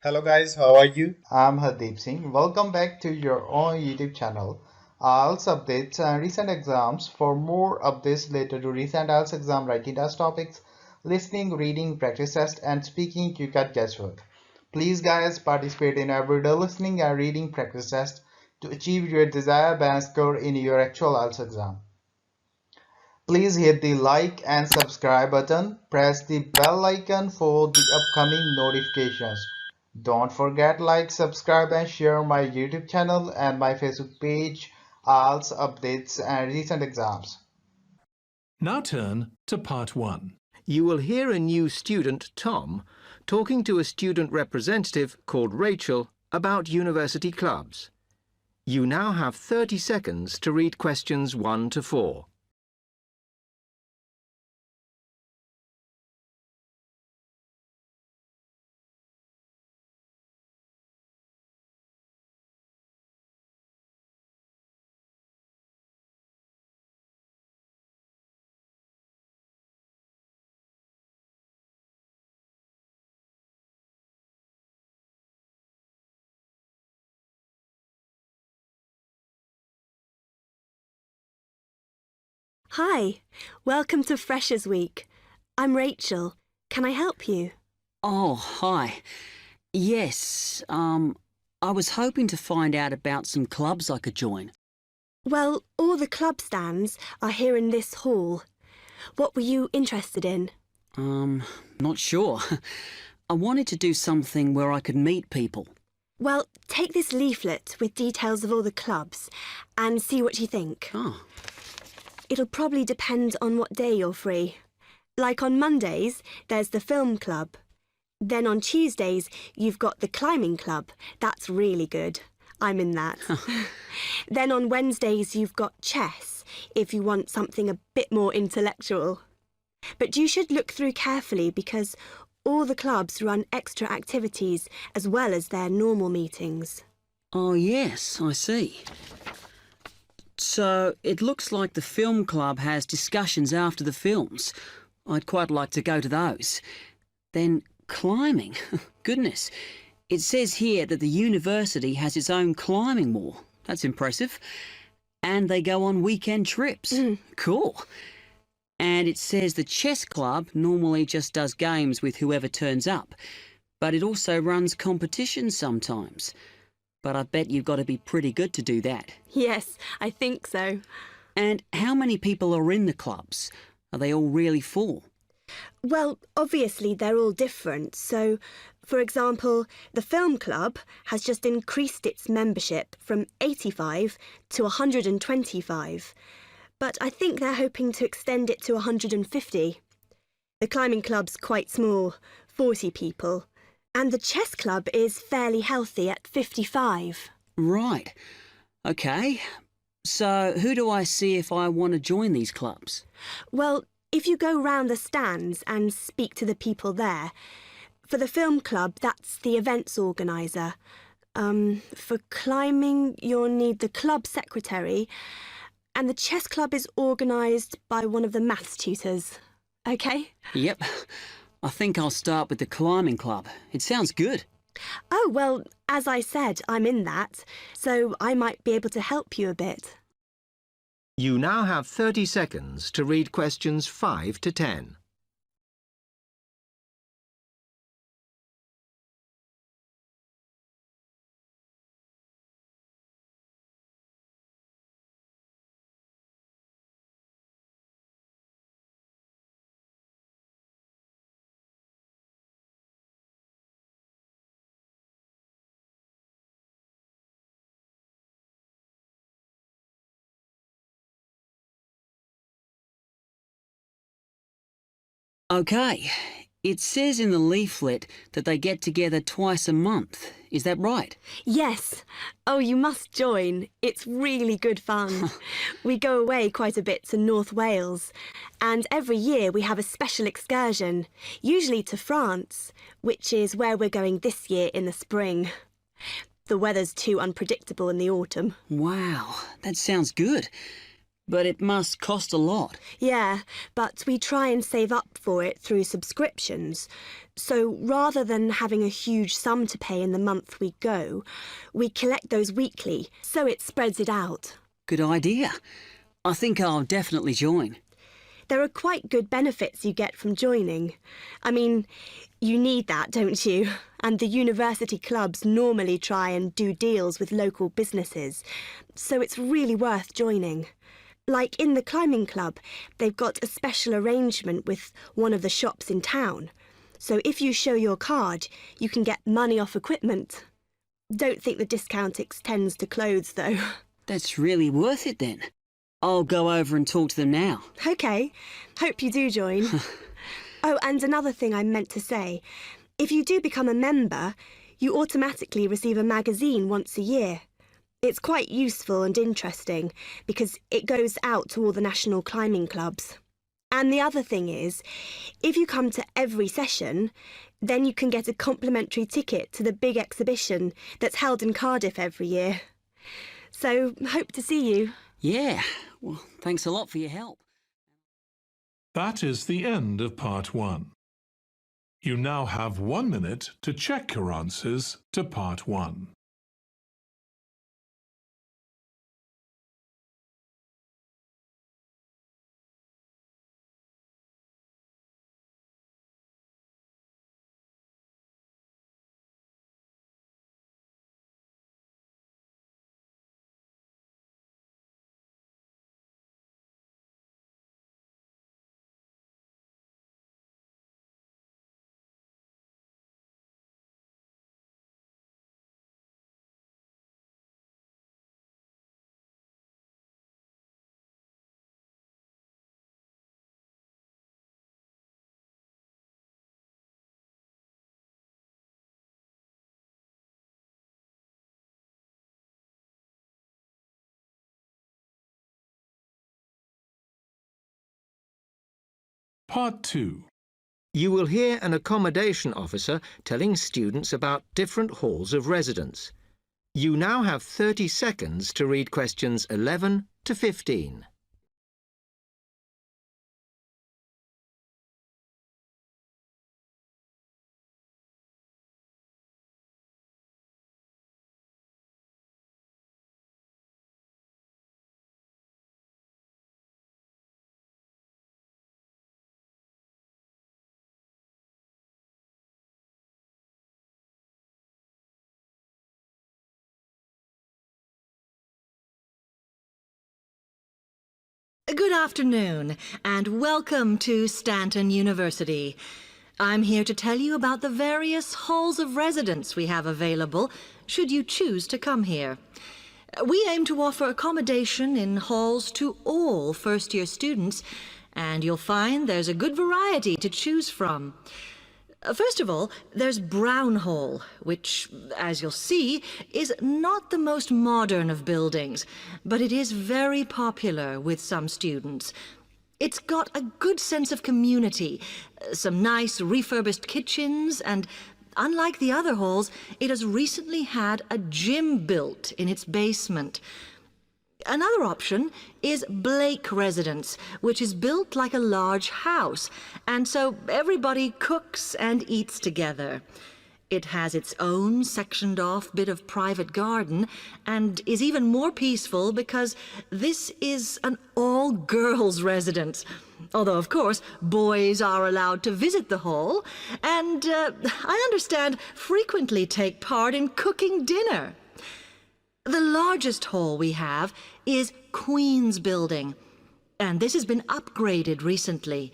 Hello guys, how are you? I'm Hardeep Singh. Welcome back to your own YouTube channel. IELTS updates and recent exams. For more updates related to recent IELTS exam writing test topics, listening, reading, practice test, and speaking, you got guesswork. Please, guys, participate in everyday listening and reading practice test to achieve your desired band score in your actual IELTS exam. Please hit the like and subscribe button. Press the bell icon for the upcoming notifications. Don't forget like, subscribe and share my YouTube channel and my Facebook page, IELTS updates and recent exams. Now turn to part 1. You will hear a new student, Tom, talking to a student representative called Rachel about university clubs. You now have 30 seconds to read questions 1 to 4. Hi, welcome to Freshers Week. I'm Rachel. Can I help you? Oh, hi. Yes, I was hoping to find out about some clubs I could join. Well, all the club stands are here in this hall. What were you interested in? Not sure. I wanted to do something where I could meet people. Well, take this leaflet with details of all the clubs and see what you think. Oh, It'll probably depend on what day you're free. Like on Mondays, there's the film club. Then on Tuesdays, you've got the climbing club. That's really good. I'm in that. Then on Wednesdays, you've got chess, if you want something a bit more intellectual. But you should look through carefully because all the clubs run extra activities as well as their normal meetings. oh yes, I see. So it looks like the film club has discussions after the films. I'd quite like to go to those. Then climbing. Goodness. It says here that the university has its own climbing wall. That's impressive. And they go on weekend trips. Cool. And it says the chess club normally just does games with whoever turns up. But it also runs competitions sometimes. But I bet you've got to be pretty good to do that. Yes, I think so. And how many people are in the clubs? Are they all really full? Well, obviously they're all different. So, for example, the film club has just increased its membership from 85 to 125. But I think they're hoping to extend it to 150. The climbing club's quite small, 40 people. And the chess club is fairly healthy at 55. Right. Okay. So who do I see if I want to join these clubs? Well, if you go round the stands and speak to the people there, for the film club, that's the events organiser. For climbing, you'll need the club secretary, and the chess club is organised by one of the maths tutors. OK? Yep. I think I'll start with the climbing club. It sounds good. Oh, well, as I said, I'm in that, so I might be able to help you a bit. You now have 30 seconds to read questions 5 to 10. Okay. It says in the leaflet that they get together twice a month. Is that right? Yes. Oh, you must join. It's really good fun. We go away quite a bit to North Wales, and every year we have a special excursion, usually to France, which is where we're going this year in the spring. The weather's too unpredictable in the autumn. Wow, that sounds good. But it must cost a lot. Yeah, but we try and save up for it through subscriptions. So rather than having a huge sum to pay in the month we go, we collect those weekly, so it spreads it out. Good idea. I think I'll definitely join. There are quite good benefits you get from joining. I mean, you need that, don't you? And the university clubs normally try and do deals with local businesses, so it's really worth joining. Like in the climbing club, they've got a special arrangement with one of the shops in town. So if you show your card, you can get money off equipment. Don't think the discount extends to clothes, though. That's really worth it then. I'll go over and talk to them now. OK. Hope you do join. Oh, and another thing I meant to say. If you do become a member, you automatically receive a magazine once a year. It's quite useful and interesting because it goes out to all the national climbing clubs. And the other thing is, if you come to every session, then you can get a complimentary ticket to the big exhibition that's held in Cardiff every year. So, hope to see you. Yeah, well, thanks a lot for your help. That is the end of part 1. You now have 1 minute to check your answers to part 1. Part 2. You will hear an accommodation officer telling students about different halls of residence. You now have 30 seconds to read questions 11 to 15. Good afternoon, and welcome to Stanton University. I'm here to tell you about the various halls of residence we have available, should you choose to come here. We aim to offer accommodation in halls to all first-year students, and you'll find there's a good variety to choose from. First of all, there's Brown Hall, which, as you'll see, is not the most modern of buildings, but it is very popular with some students. It's got a good sense of community, some nice refurbished kitchens, and unlike the other halls, it has recently had a gym built in its basement. Another option is Blake Residence, which is built like a large house, and so everybody cooks and eats together. It has its own sectioned-off bit of private garden and is even more peaceful because this is an all-girls residence. Although, of course, boys are allowed to visit the hall and, I understand, frequently take part in cooking dinner. The largest hall we have is Queen's Building, and this has been upgraded recently.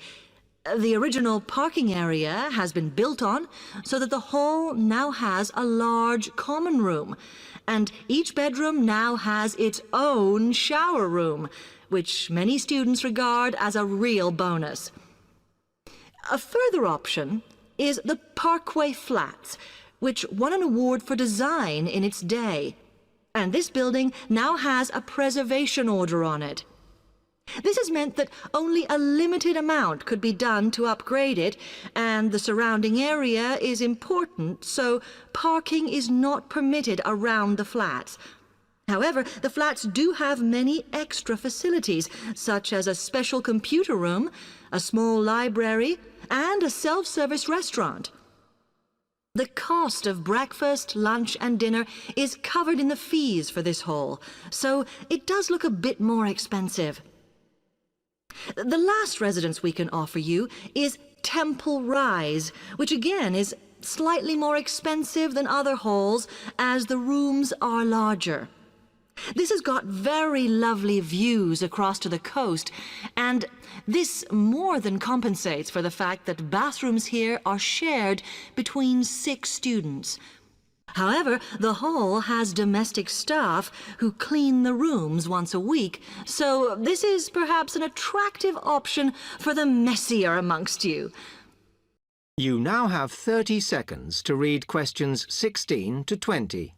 The original parking area has been built on so that the hall now has a large common room, and each bedroom now has its own shower room, which many students regard as a real bonus. A further option is the Parkway Flats, which won an award for design in its day. And this building now has a preservation order on it. This has meant that only a limited amount could be done to upgrade it, and the surrounding area is important, so parking is not permitted around the flats. However, the flats do have many extra facilities, such as a special computer room, a small library, and a self-service restaurant. The cost of breakfast, lunch, and dinner is covered in the fees for this hall, so it does look a bit more expensive. The last residence we can offer you is Temple Rise, which again is slightly more expensive than other halls as the rooms are larger. This has got very lovely views across to the coast, and this more than compensates for the fact that bathrooms here are shared between 6 students. However, the hall has domestic staff who clean the rooms once a week, so this is perhaps an attractive option for the messier amongst you. You now have 30 seconds to read questions 16 to 20.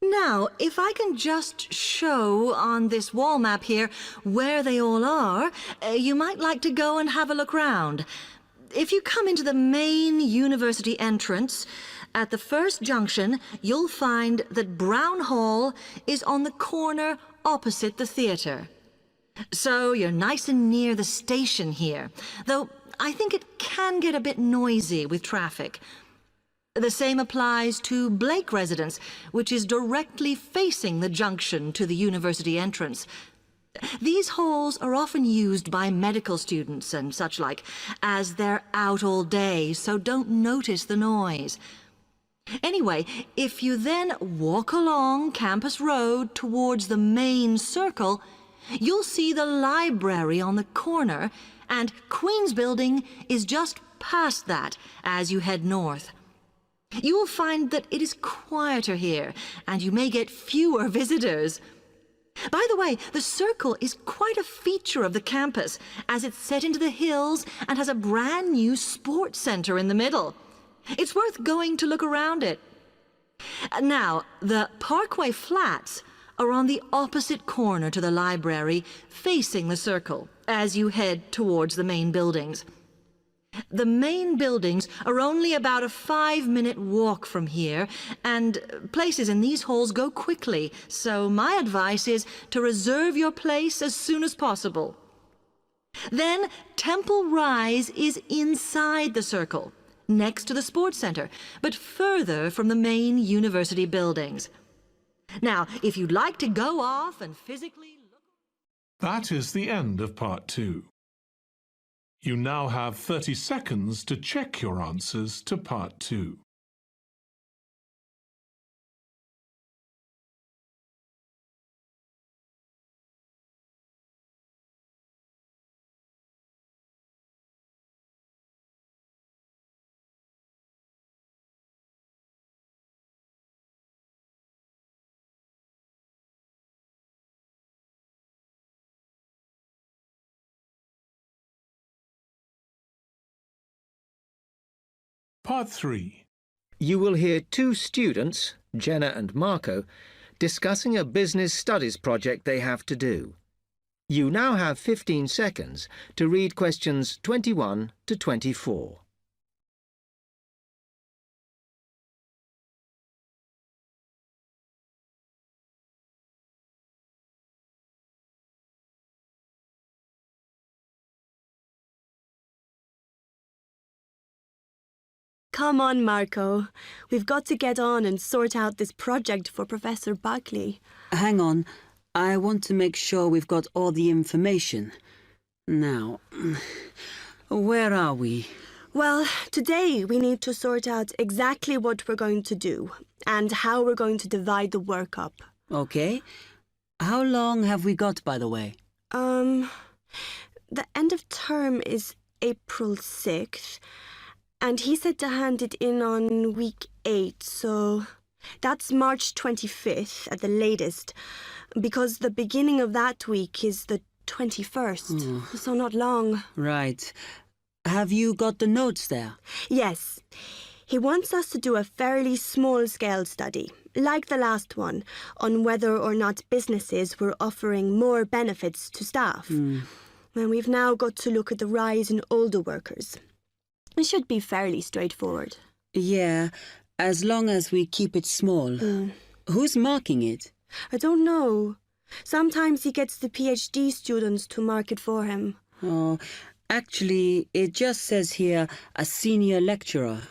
Now, if I can just show on this wall map here where they all are, you might like to go and have a look round. If you come into the main university entrance, at the first junction, you'll find that Brown Hall is on the corner opposite the theatre. So you're nice and near the station here, though I think it can get a bit noisy with traffic. The same applies to Blake Residence, which is directly facing the junction to the university entrance. These halls are often used by medical students and such like, as they're out all day, so don't notice the noise. Anyway, if you then walk along Campus Road towards the main circle, you'll see the library on the corner, and Queen's Building is just past that as you head north. You will find that it is quieter here, and you may get fewer visitors. By the way, the circle is quite a feature of the campus, as it's set into the hills and has a brand new sports center in the middle. It's worth going to look around it. Now, the Parkway Flats are on the opposite corner to the library, facing the circle, as you head towards the main buildings. The main buildings are only about a 5-minute walk from here, and places in these halls go quickly, so my advice is to reserve your place as soon as possible. Then Temple Rise is inside the circle, next to the sports center, but further from the main university buildings. Now, if you'd like to go off and physically look... That is the end of part 2. You now have 30 seconds to check your answers to part 2. Part 3. You will hear 2 students, Jenna and Marco, discussing a business studies project they have to do. You now have 15 seconds to read questions 21 to 24. Come on, Marco. We've got to get on and sort out this project for Professor Buckley. Hang on. I want to make sure we've got all the information. Now, where are we? Well, today we need to sort out exactly what we're going to do and how we're going to divide the work up. Okay. How long have we got, by the way? The end of term is April 6th. And he said to hand it in on week 8, so That's March 25th at the latest, because the beginning of that week is the 21st, so not long. Right. Have you got the notes there? Yes. He wants us to do a fairly small-scale study, like the last one, on whether or not businesses were offering more benefits to staff. And we've now got to look at the rise in older workers. It should be fairly straightforward. Yeah, as long as we keep it small. Who's marking it? I don't know. Sometimes he gets the PhD students to mark it for him. Oh, actually, it just says here, a senior lecturer.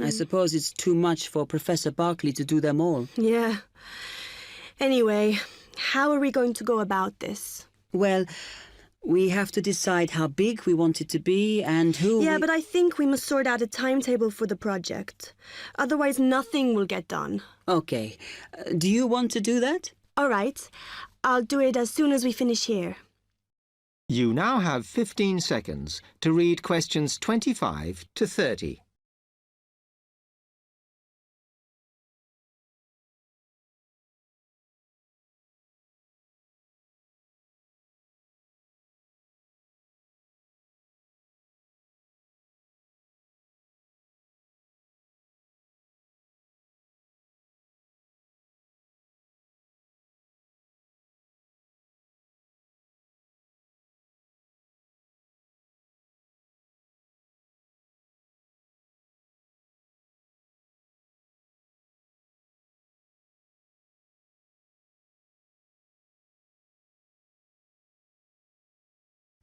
I suppose it's too much for Professor Barclay to do them all. Yeah. Anyway, how are we going to go about this? Well, we have to decide how big we want it to be and who Yeah, but I think we must sort out a timetable for the project. Otherwise, nothing will get done. Okay. Do you want to do that? All right. I'll do it as soon as we finish here. You now have 15 seconds to read questions 25 to 30.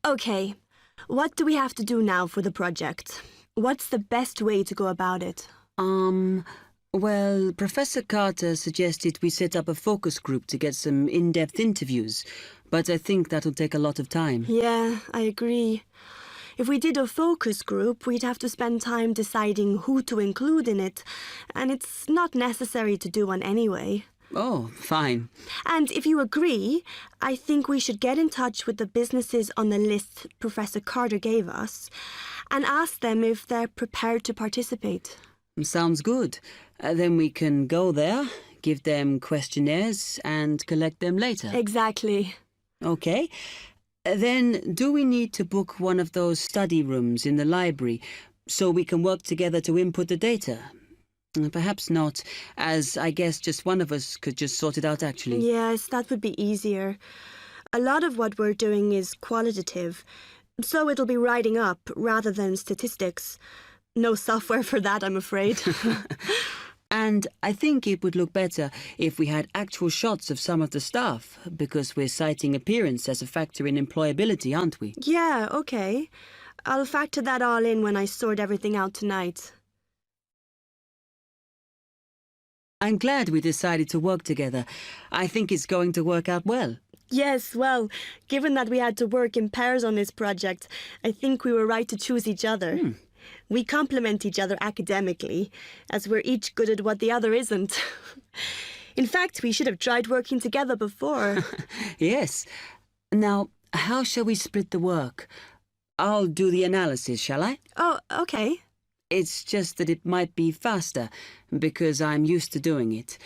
Okay. What do we have to do now for the project? What's the best way to go about it? Well, Professor Carter suggested we set up a focus group to get some in-depth interviews, but I think that'll take a lot of time. Yeah, I agree. If we did a focus group, we'd have to spend time deciding who to include in it, and it's not necessary to do one anyway. Oh, fine. And if you agree, I think we should get in touch with the businesses on the list Professor Carter gave us and ask them if they're prepared to participate. Sounds good. Then we can go there, give them questionnaires and collect them later. Exactly. Okay. Then do we need to book one of those study rooms in the library so we can work together to input the data? Perhaps not, as I guess just one of us could just sort it out actually. Yes, that would be easier. A lot of what we're doing is qualitative, so it'll be writing up rather than statistics. No software for that, I'm afraid. And I think it would look better if we had actual shots of some of the staff, because we're citing appearance as a factor in employability, aren't we? Yeah, okay. I'll factor that all in when I sort everything out tonight. I'm glad we decided to work together. I think it's going to work out well. Yes, well, given that we had to work in pairs on this project, I think we were right to choose each other. We complement each other academically, as we're each good at what the other isn't. In fact, we should have tried working together before. Yes. Now, how shall we split the work? I'll do the analysis, shall I? Oh, okay. It's just that it might be faster, because I'm used to doing it.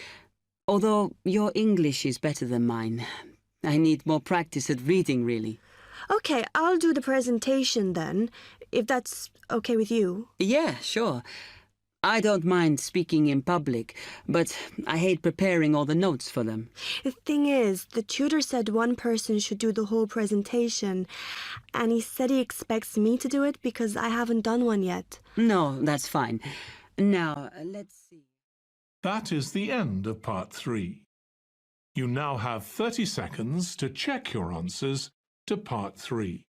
Although your English is better than mine. I need more practice at reading, really. Okay, I'll do the presentation then, if that's okay with you. Yeah, sure. I don't mind speaking in public, but I hate preparing all the notes for them. The thing is, the tutor said one person should do the whole presentation, and he said he expects me to do it because I haven't done one yet. No, that's fine. Now, let's see. That is the end of part 3. You now have 30 seconds to check your answers to part 3.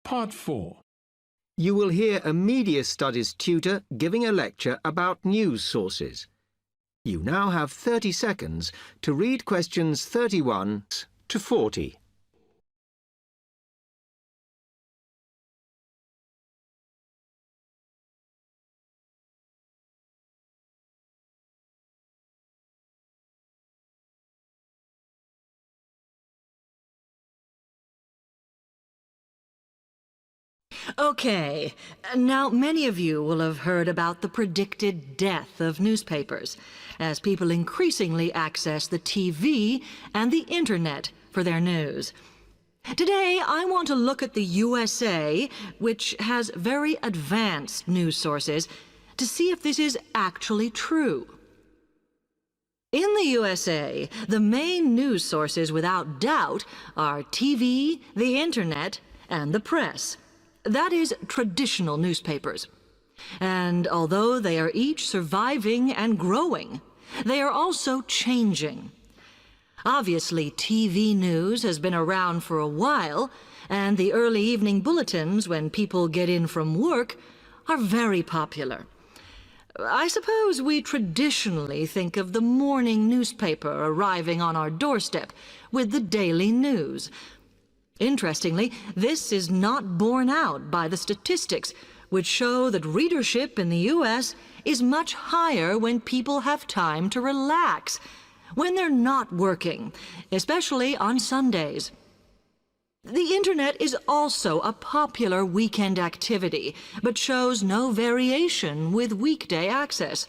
Part 4. You will hear a media studies tutor giving a lecture about news sources. You now have 30 seconds to read questions 31 to 40. Okay, now many of you will have heard about the predicted death of newspapers, as people increasingly access the TV and the internet for their news. Today, I want to look at the USA, which has very advanced news sources, to see if this is actually true. In the USA, the main news sources without doubt are TV, the internet, and the press. That is, traditional newspapers. And although they are each surviving and growing, they are also changing. Obviously, TV news has been around for a while, and the early evening bulletins when people get in from work are very popular. I suppose we traditionally think of the morning newspaper arriving on our doorstep with the daily news. Interestingly, this is not borne out by the statistics, which show that readership in the U.S. is much higher when people have time to relax, when they're not working, especially on Sundays. The internet is also a popular weekend activity, but shows no variation with weekday access.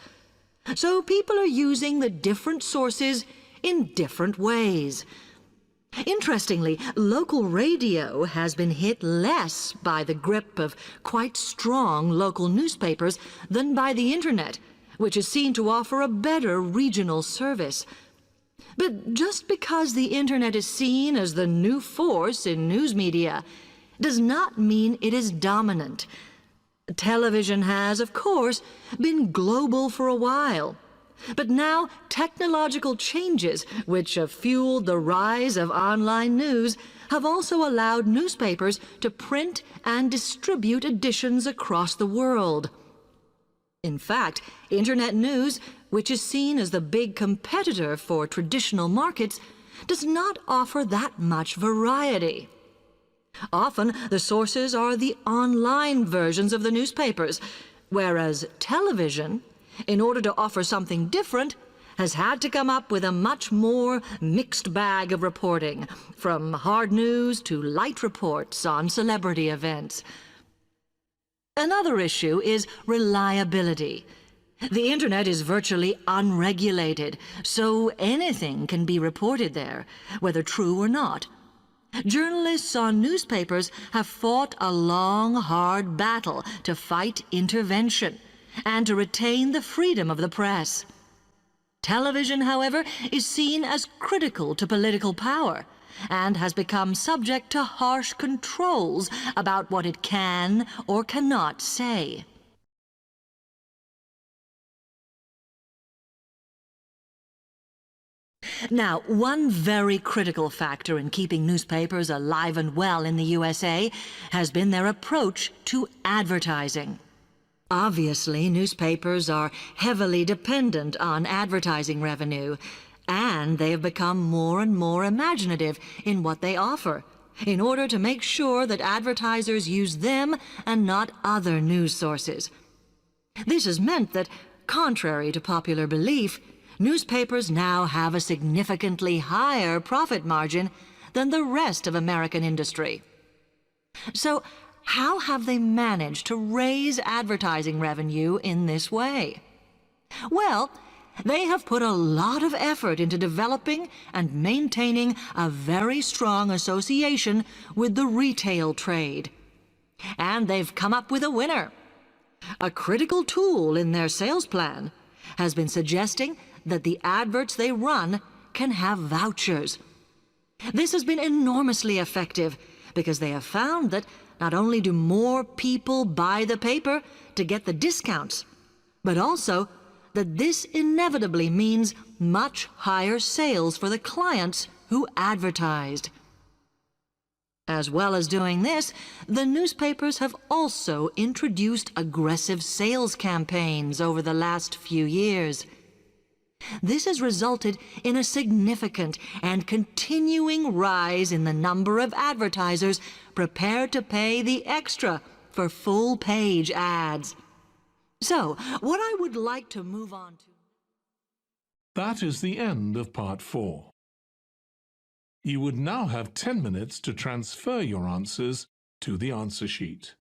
So people are using the different sources in different ways. Interestingly, local radio has been hit less by the grip of quite strong local newspapers than by the internet, which is seen to offer a better regional service. But just because the internet is seen as the new force in news media does not mean it is dominant. Television has, of course, been global for a while. But now technological changes, which have fueled the rise of online news, have also allowed newspapers to print and distribute editions across the world. In fact, internet news, which is seen as the big competitor for traditional markets, does not offer that much variety. Often, the sources are the online versions of the newspapers, whereas television, in order to offer something different, has had to come up with a much more mixed bag of reporting, from hard news to light reports on celebrity events. Another issue is reliability. The internet is virtually unregulated, so anything can be reported there, whether true or not. Journalists on newspapers have fought a long, hard battle to fight intervention and to retain the freedom of the press. Television, however, is seen as critical to political power and has become subject to harsh controls about what it can or cannot say. Now, one very critical factor in keeping newspapers alive and well in the USA has been their approach to advertising. Obviously, newspapers are heavily dependent on advertising revenue, and they have become more and more imaginative in what they offer, in order to make sure that advertisers use them and not other news sources. This has meant that, contrary to popular belief, newspapers now have a significantly higher profit margin than the rest of American industry. So, how have they managed to raise advertising revenue in this way? Well, they have put a lot of effort into developing and maintaining a very strong association with the retail trade. And they've come up with a winner. A critical tool in their sales plan has been suggesting that the adverts they run can have vouchers. This has been enormously effective because they have found that not only do more people buy the paper to get the discounts, but also that this inevitably means much higher sales for the clients who advertised. As well as doing this, the newspapers have also introduced aggressive sales campaigns over the last few years. This has resulted in a significant and continuing rise in the number of advertisers prepared to pay the extra for full-page ads. So, what I would like to move on to... That is the end of part 4. You would now have 10 minutes to transfer your answers to the answer sheet.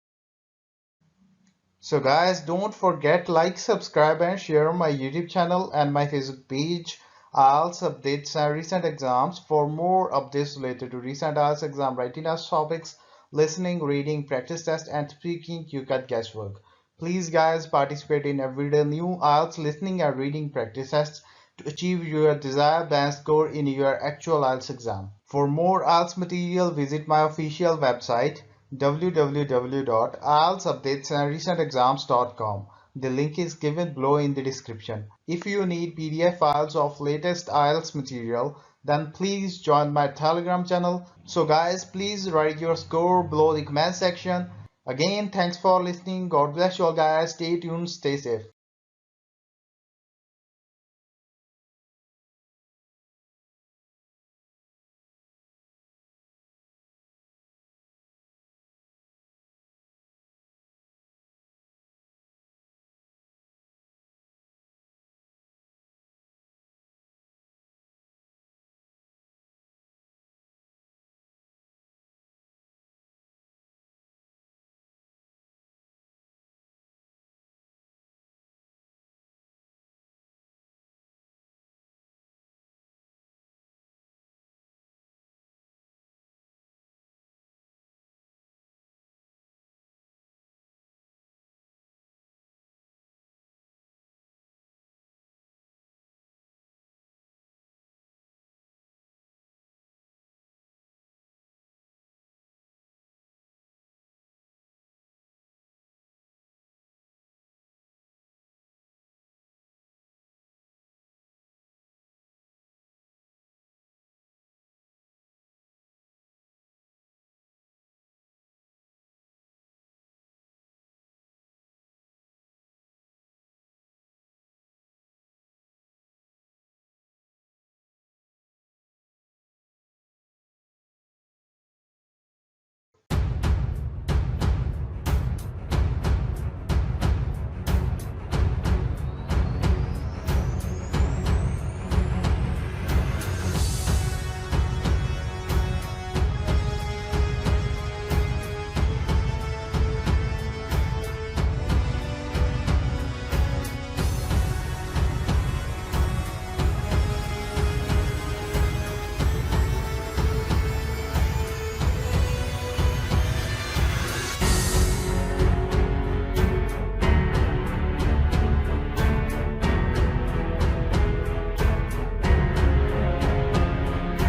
So guys, don't forget like, subscribe and share my YouTube channel and my Facebook page. IELTS updates and recent exams. For more updates related to recent IELTS exam writing test topics, listening, reading, practice test and speaking, you got guesswork. Please guys, participate in everyday new IELTS listening and reading practice tests to achieve your desired band score in your actual IELTS exam. For more IELTS material, visit my official website www.ieltsupdatesandrecentexams.com. The link is given below in the description. If you need PDF files of latest IELTS material, then please join my Telegram channel. So guys, please write your score below the comment section. Again, thanks for listening. God bless you all guys. Stay tuned, stay safe.